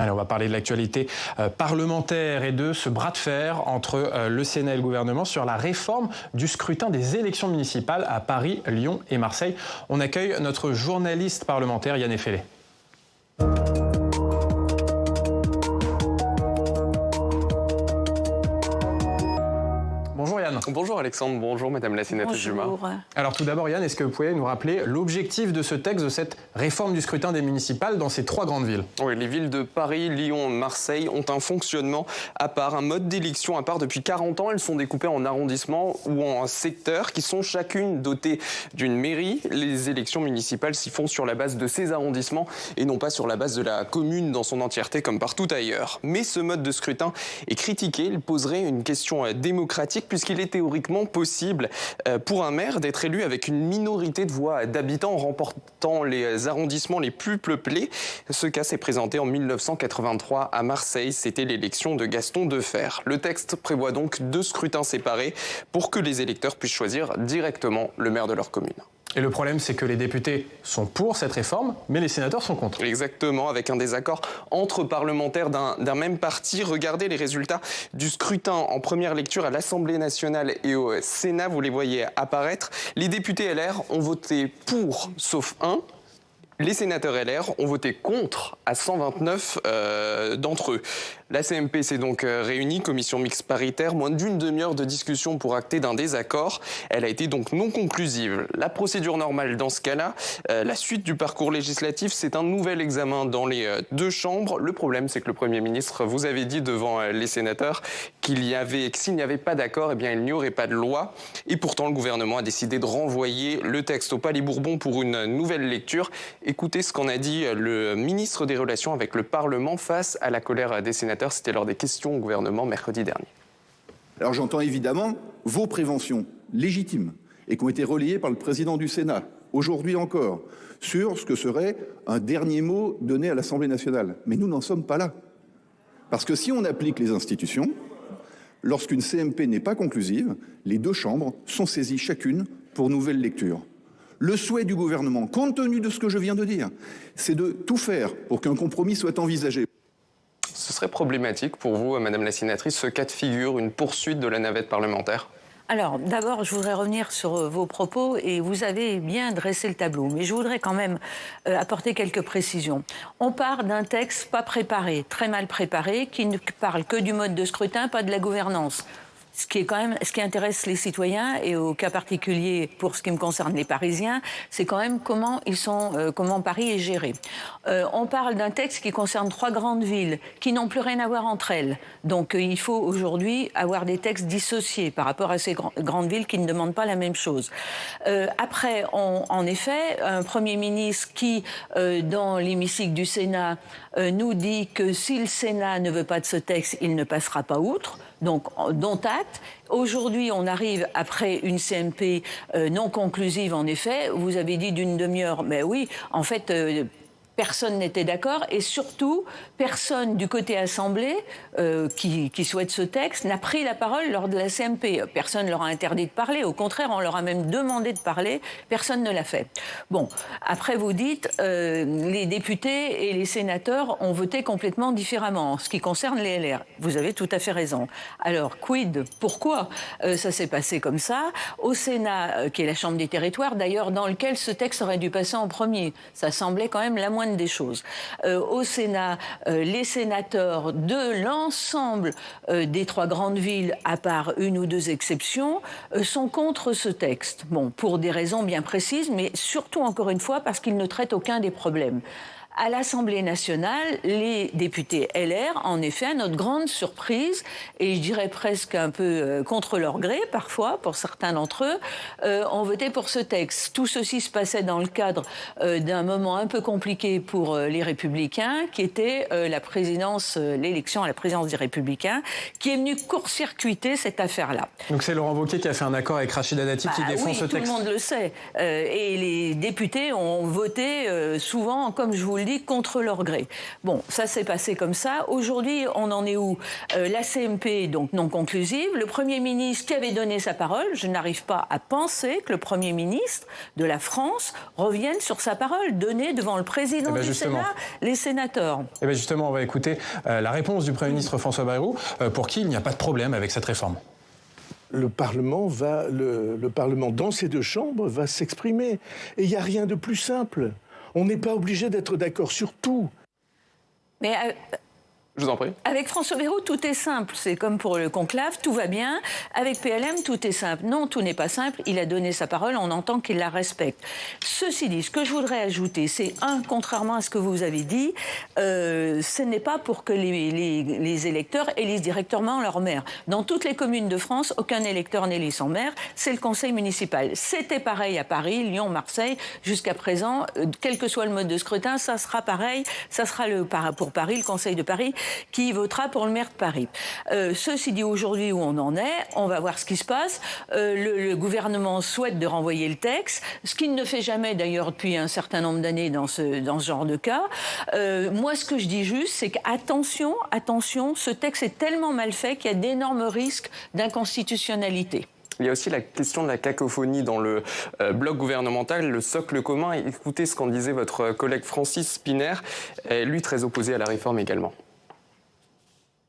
Allez, on va parler de l'actualité parlementaire et de ce bras de fer entre le Sénat et le gouvernement sur la réforme du scrutin des élections municipales à Paris, Lyon et Marseille. On accueille notre journaliste parlementaire Yann Effelé. Bonjour Yann. Bonjour Alexandre, bonjour Madame la sénatrice Dumas. Alors tout d'abord Yann, est-ce que vous pouvez nous rappeler l'objectif de ce texte, de cette réforme du scrutin des municipales dans ces trois grandes villes? Oui, les villes de Paris, Lyon, Marseille ont un fonctionnement à part, un mode d'élection à part. Depuis 40 ans, elles sont découpées en arrondissements ou en secteurs qui sont chacune dotées d'une mairie. Les élections municipales s'y font sur la base de ces arrondissements et non pas sur la base de la commune dans son entièreté comme partout ailleurs. Mais ce mode de scrutin est critiqué, il poserait une question démocratique puisqu'il est théoriquement possible pour un maire d'être élu avec une minorité de voix d'habitants en remportant les arrondissements les plus peuplés. Ce cas s'est présenté en 1983 à Marseille. C'était l'élection de Gaston Defferre. Le texte prévoit donc 2 scrutins séparés pour que les électeurs puissent choisir directement le maire de leur commune. Et le problème, c'est que les députés sont pour cette réforme, mais les sénateurs sont contre. Exactement, avec un désaccord entre parlementaires d'un même parti. Regardez les résultats du scrutin en première lecture à l'Assemblée nationale et au Sénat. Vous les voyez apparaître. Les députés LR ont voté pour, sauf un. Les sénateurs LR ont voté contre à 129 d'entre eux. La CMP s'est donc réunie, commission mixte paritaire, moins d'une demi-heure de discussion pour acter d'un désaccord. Elle a été donc non conclusive. La procédure normale dans ce cas-là, la suite du parcours législatif, c'est un nouvel examen dans les 2 chambres. Le problème, c'est que le Premier ministre vous avait dit devant les sénateurs que s'il n'y avait pas d'accord, eh bien, il n'y aurait pas de loi. Et pourtant, le gouvernement a décidé de renvoyer le texte au Palais Bourbon pour une nouvelle lecture. Écoutez ce qu'en a dit le ministre des Relations avec le Parlement face à la colère des sénateurs. C'était lors des questions au gouvernement mercredi dernier. Alors j'entends évidemment vos préventions légitimes et qui ont été relayées par le président du Sénat, aujourd'hui encore, sur ce que serait un dernier mot donné à l'Assemblée nationale. Mais nous n'en sommes pas là. Parce que si on applique les institutions, lorsqu'une CMP n'est pas conclusive, les 2 chambres sont saisies chacune pour nouvelle lecture. Le souhait du gouvernement, compte tenu de ce que je viens de dire, c'est de tout faire pour qu'un compromis soit envisagé. Ce serait problématique pour vous, Madame la sénatrice, ce cas de figure, une poursuite de la navette parlementaire? Alors, d'abord, je voudrais revenir sur vos propos et vous avez bien dressé le tableau. Mais je voudrais quand même apporter quelques précisions. On part d'un texte pas préparé, très mal préparé, qui ne parle que du mode de scrutin, pas de la gouvernance. Ce qui intéresse les citoyens et au cas particulier pour ce qui me concerne les Parisiens, c'est quand même comment Paris est géré. On parle d'un texte qui concerne 3 grandes villes qui n'ont plus rien à voir entre elles. Donc il faut aujourd'hui avoir des textes dissociés par rapport à ces grandes villes qui ne demandent pas la même chose. Après, en effet, un Premier ministre qui, dans l'hémicycle du Sénat, nous dit que si le Sénat ne veut pas de ce texte, il ne passera pas outre. Donc, dont acte. Aujourd'hui, on arrive après une CMP non conclusive, en effet. Vous avez dit d'une demi-heure, mais oui, en fait... personne n'était d'accord et surtout, personne du côté Assemblée qui souhaite ce texte n'a pris la parole lors de la CMP. Personne ne leur a interdit de parler. Au contraire, on leur a même demandé de parler. Personne ne l'a fait. Bon, après vous dites, les députés et les sénateurs ont voté complètement différemment en ce qui concerne les LR. Vous avez tout à fait raison. Alors, quid? Pourquoi ça s'est passé comme ça? Au Sénat, qui est la Chambre des territoires, d'ailleurs, dans lequel ce texte aurait dû passer en premier. Ça semblait quand même la moindre des choses. Au Sénat, les sénateurs de l'ensemble des 3 grandes villes, à part 1 ou 2 exceptions, sont contre ce texte. Bon, pour des raisons bien précises, mais surtout, encore une fois, parce qu'ils ne traitent aucun des problèmes. À l'Assemblée nationale, les députés LR, en effet, à notre grande surprise, et je dirais presque un peu contre leur gré parfois, pour certains d'entre eux, ont voté pour ce texte. Tout ceci se passait dans le cadre d'un moment un peu compliqué pour les Républicains, qui était l'élection à la présidence des Républicains, qui est venue court-circuiter cette affaire-là. Donc c'est Laurent Wauquiez qui a fait un accord avec Rachida Dati qui défend ce texte. Tout le monde le sait. Et les députés ont voté souvent, comme je vous le dis, contre leur gré. Bon, ça s'est passé comme ça. Aujourd'hui, on en est où? La CMP, donc non conclusive. Le Premier ministre qui avait donné sa parole, je n'arrive pas à penser que le Premier ministre de la France revienne sur sa parole donnée devant le président du Sénat, les sénateurs. Et bien justement, on va écouter la réponse du Premier ministre François Bayrou, pour qui il n'y a pas de problème avec cette réforme. Le Parlement dans ces deux chambres va s'exprimer. Et il n'y a rien de plus simple. On n'est pas obligé d'être d'accord sur tout. Mais je vous en prie. Avec François Bayrou, tout est simple. C'est comme pour le conclave, tout va bien. Avec PLM, tout est simple. Non, tout n'est pas simple. Il a donné sa parole, on entend qu'il la respecte. Ceci dit, ce que je voudrais ajouter, c'est contrairement à ce que vous avez dit, ce n'est pas pour que les électeurs élisent directement leur maire. Dans toutes les communes de France, aucun électeur n'élit son maire, c'est le conseil municipal. C'était pareil à Paris, Lyon, Marseille. Jusqu'à présent, quel que soit le mode de scrutin, ça sera pareil. Ça sera pour Paris, le conseil de Paris, qui votera pour le maire de Paris. Ceci dit, aujourd'hui où on en est, on va voir ce qui se passe. Le gouvernement souhaite de renvoyer le texte, ce qu'il ne fait jamais d'ailleurs depuis un certain nombre d'années dans ce genre de cas. Moi, ce que je dis juste, c'est qu'attention, ce texte est tellement mal fait qu'il y a d'énormes risques d'inconstitutionnalité. Il y a aussi la question de la cacophonie dans le bloc gouvernemental, le socle commun. Écoutez ce qu'en disait votre collègue Francis Spinner, lui très opposé à la réforme également.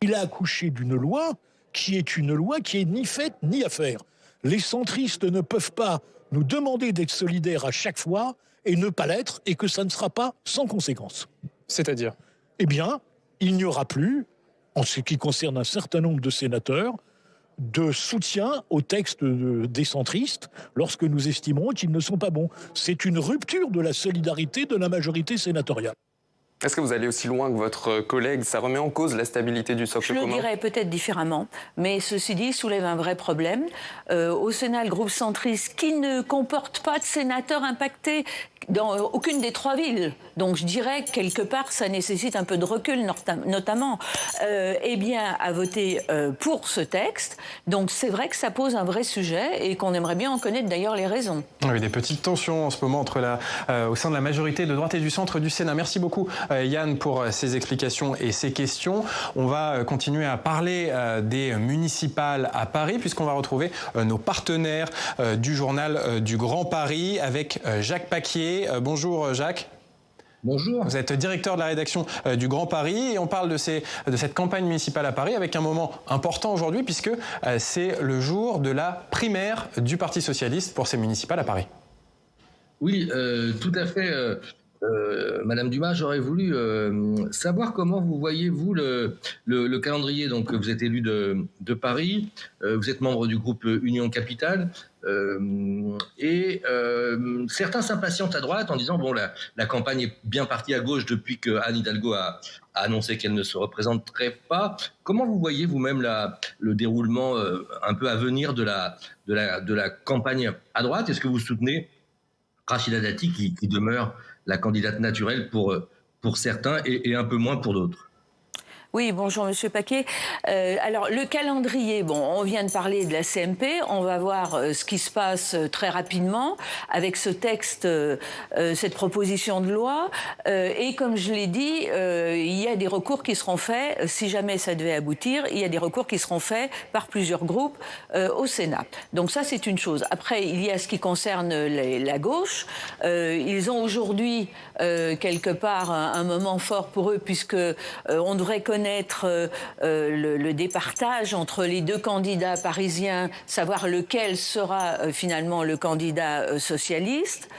Il a accouché d'une loi qui est ni faite ni à faire. Les centristes ne peuvent pas nous demander d'être solidaires à chaque fois et ne pas l'être, et que ça ne sera pas sans conséquence. C'est-à-dire? Eh bien, il n'y aura plus, en ce qui concerne un certain nombre de sénateurs, de soutien aux textes des centristes lorsque nous estimerons qu'ils ne sont pas bons. C'est une rupture de la solidarité de la majorité sénatoriale. Est-ce que vous allez aussi loin que votre collègue? Ça remet en cause la stabilité du socle commun? Je le dirais peut-être différemment, mais ceci dit, soulève un vrai problème. Au Sénat, le groupe centriste, qui ne comporte pas de sénateurs impactés dans aucune des trois villes, donc je dirais que quelque part ça nécessite un peu de recul notamment, eh bien a voté pour ce texte. Donc c'est vrai que ça pose un vrai sujet et qu'on aimerait bien en connaître d'ailleurs les raisons. Oui, des petites tensions en ce moment au sein de la majorité de droite et du centre du Sénat. Merci beaucoup Yann pour ces explications et ces questions. On va continuer à parler des municipales à Paris puisqu'on va retrouver nos partenaires du journal du Grand Paris avec Jacques Paquier. Bonjour Jacques. Bonjour. Vous êtes directeur de la rédaction du Grand Paris et on parle de cette campagne municipale à Paris avec un moment important aujourd'hui puisque c'est le jour de la primaire du Parti socialiste pour ces municipales à Paris. Oui, tout à fait. Madame Dumas, j'aurais voulu savoir comment vous voyez, vous, le calendrier. Donc, vous êtes élu de Paris, vous êtes membre du groupe Union Capitale, et certains s'impatientent à droite en disant, bon, la campagne est bien partie à gauche depuis que Anne Hidalgo a annoncé qu'elle ne se représenterait pas. Comment vous voyez vous-même le déroulement un peu à venir de la campagne à droite? Est-ce que vous soutenez Rachida Dati qui demeure la candidate naturelle pour certains et un peu moins pour d'autres? Oui, bonjour Monsieur Paquet. Alors le calendrier, bon, on vient de parler de la CMP, on va voir ce qui se passe très rapidement avec ce texte, cette proposition de loi. Et comme je l'ai dit, il y a des recours qui seront faits, si jamais ça devait aboutir, il y a des recours qui seront faits par plusieurs groupes au Sénat. Donc ça, c'est une chose. Après, il y a ce qui concerne la gauche. Ils ont aujourd'hui, quelque part, un moment fort pour eux, puisque on devrait connaître le départage entre les deux candidats parisiens, savoir lequel sera finalement le candidat socialiste.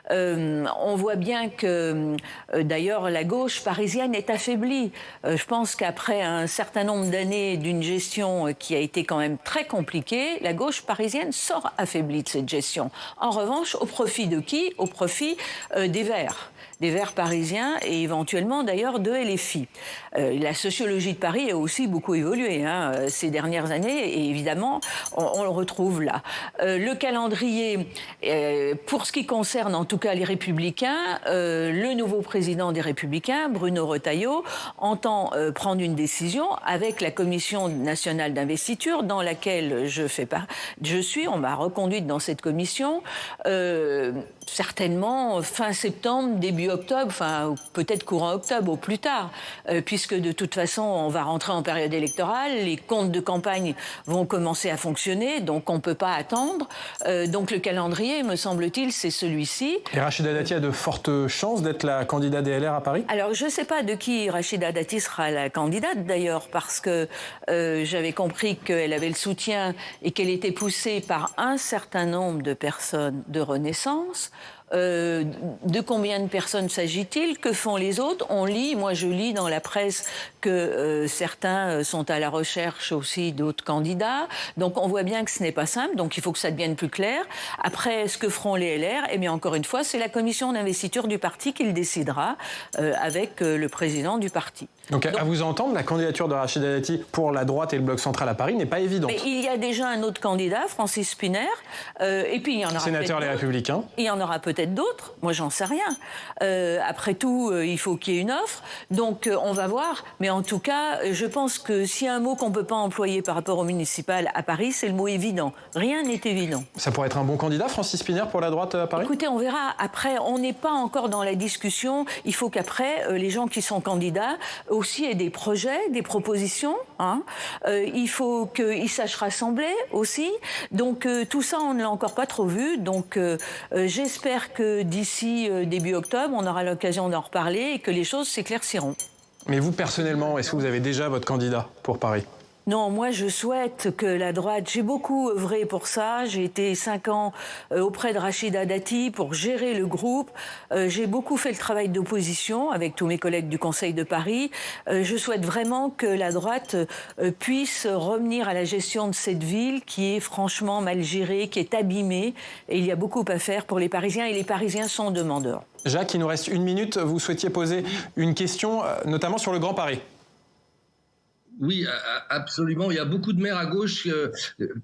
On voit bien que, d'ailleurs, la gauche parisienne est affaiblie. Je pense qu'après un certain nombre d'années d'une gestion qui a été quand même très compliquée, la gauche parisienne sort affaiblie de cette gestion. En revanche, au profit de qui? Au profit des Verts. Des Verts parisiens et éventuellement d'ailleurs de LFI. La sociologie de Paris a aussi beaucoup évolué ces dernières années et évidemment on le retrouve là. Le calendrier, pour ce qui concerne en tout cas les Républicains, le nouveau président des Républicains, Bruno Retailleau, entend prendre une décision avec la Commission nationale d'investiture dans laquelle je suis. On m'a reconduite dans cette commission. certainement fin septembre, début octobre, enfin peut-être courant octobre au plus tard, puisque de toute façon on va rentrer en période électorale, les comptes de campagne vont commencer à fonctionner, donc on ne peut pas attendre. Donc le calendrier, me semble-t-il, c'est celui-ci. Et Rachida Dati a de fortes chances d'être la candidate des LR à Paris ? Alors je ne sais pas de qui Rachida Dati sera la candidate d'ailleurs, parce que j'avais compris qu'elle avait le soutien et qu'elle était poussée par un certain nombre de personnes de Renaissance. De combien de personnes s'agit-il? Que font les autres? On lit, moi je lis dans la presse que certains sont à la recherche aussi d'autres candidats. Donc on voit bien que ce n'est pas simple, donc il faut que ça devienne plus clair. Après, ce que feront les LR, eh bien encore une fois, c'est la commission d'investiture du parti qui le décidera avec le président du parti. Donc à vous entendre, la candidature de Rachida Dati pour la droite et le Bloc central à Paris n'est pas évidente. Mais il y a déjà un autre candidat, Francis Szpiner, et puis il y en aura sénateur Les Républicains. Il y en aura peut-être d'autres, moi j'en sais rien. Après tout, il faut qu'il y ait une offre, donc on va voir. Mais en tout cas, je pense que s'il y a un mot qu'on ne peut pas employer par rapport au municipal à Paris, c'est le mot évident. Rien n'est évident. Ça pourrait être un bon candidat, Francis Szpiner, pour la droite à Paris? Écoutez, on verra. Après, on n'est pas encore dans la discussion. Il faut qu'après, les gens qui sont candidats aussi aient des projets, des propositions. Hein. Il faut qu'ils sachent rassembler aussi. Donc tout ça, on ne l'a encore pas trop vu. Donc j'espère que d'ici début octobre, on aura l'occasion d'en reparler et que les choses s'éclairciront. Mais vous, personnellement, est-ce que vous avez déjà votre candidat pour Paris? Non, moi je souhaite que la droite, j'ai beaucoup œuvré pour ça, j'ai été 5 ans auprès de Rachida Dati pour gérer le groupe, j'ai beaucoup fait le travail d'opposition avec tous mes collègues du Conseil de Paris, je souhaite vraiment que la droite puisse revenir à la gestion de cette ville qui est franchement mal gérée, qui est abîmée, et il y a beaucoup à faire pour les Parisiens et les Parisiens sont demandeurs. Jacques, il nous reste 1 minute, vous souhaitiez poser une question, notamment sur le Grand Paris. Oui, absolument. Il y a beaucoup de maires à gauche.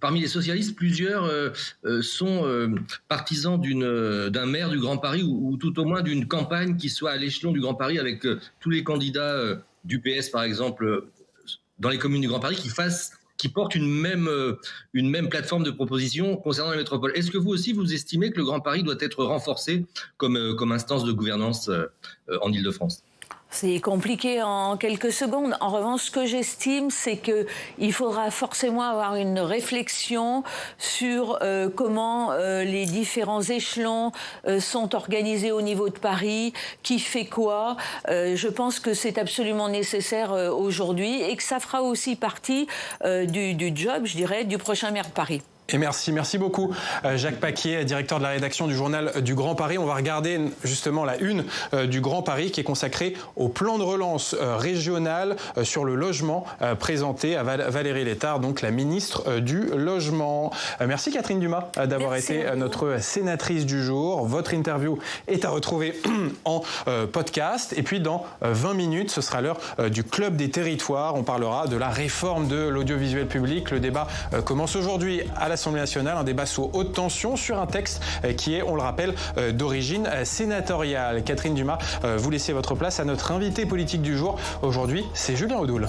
Parmi les socialistes, plusieurs sont partisans d'un maire du Grand Paris ou tout au moins d'une campagne qui soit à l'échelon du Grand Paris avec tous les candidats du PS, par exemple, dans les communes du Grand Paris, qui portent une même plateforme de proposition concernant la métropole. Est-ce que vous aussi, vous estimez que le Grand Paris doit être renforcé comme instance de gouvernance en Île-de-France ? C'est compliqué en quelques secondes. En revanche, ce que j'estime, c'est qu'il faudra forcément avoir une réflexion sur comment les différents échelons sont organisés au niveau de Paris, qui fait quoi. Je pense que c'est absolument nécessaire aujourd'hui et que ça fera aussi partie du job, je dirais, du prochain maire de Paris. Et merci beaucoup Jacques Paquier, directeur de la rédaction du journal du Grand Paris. On va regarder justement la une du Grand Paris qui est consacrée au plan de relance régional sur le logement présenté à Valérie Létard, donc la ministre du Logement. Merci Catherine Dumas d'avoir été notre sénatrice du jour. Votre interview est à retrouver en podcast. Et puis dans 20 minutes, ce sera l'heure du Club des Territoires. On parlera de la réforme de l'audiovisuel public. Le débat commence aujourd'hui à l'Assemblée nationale, un débat sous haute tension sur un texte qui est, on le rappelle, d'origine sénatoriale. Catherine Dumas, vous laissez votre place à notre invité politique du jour. Aujourd'hui, c'est Julien Audoul.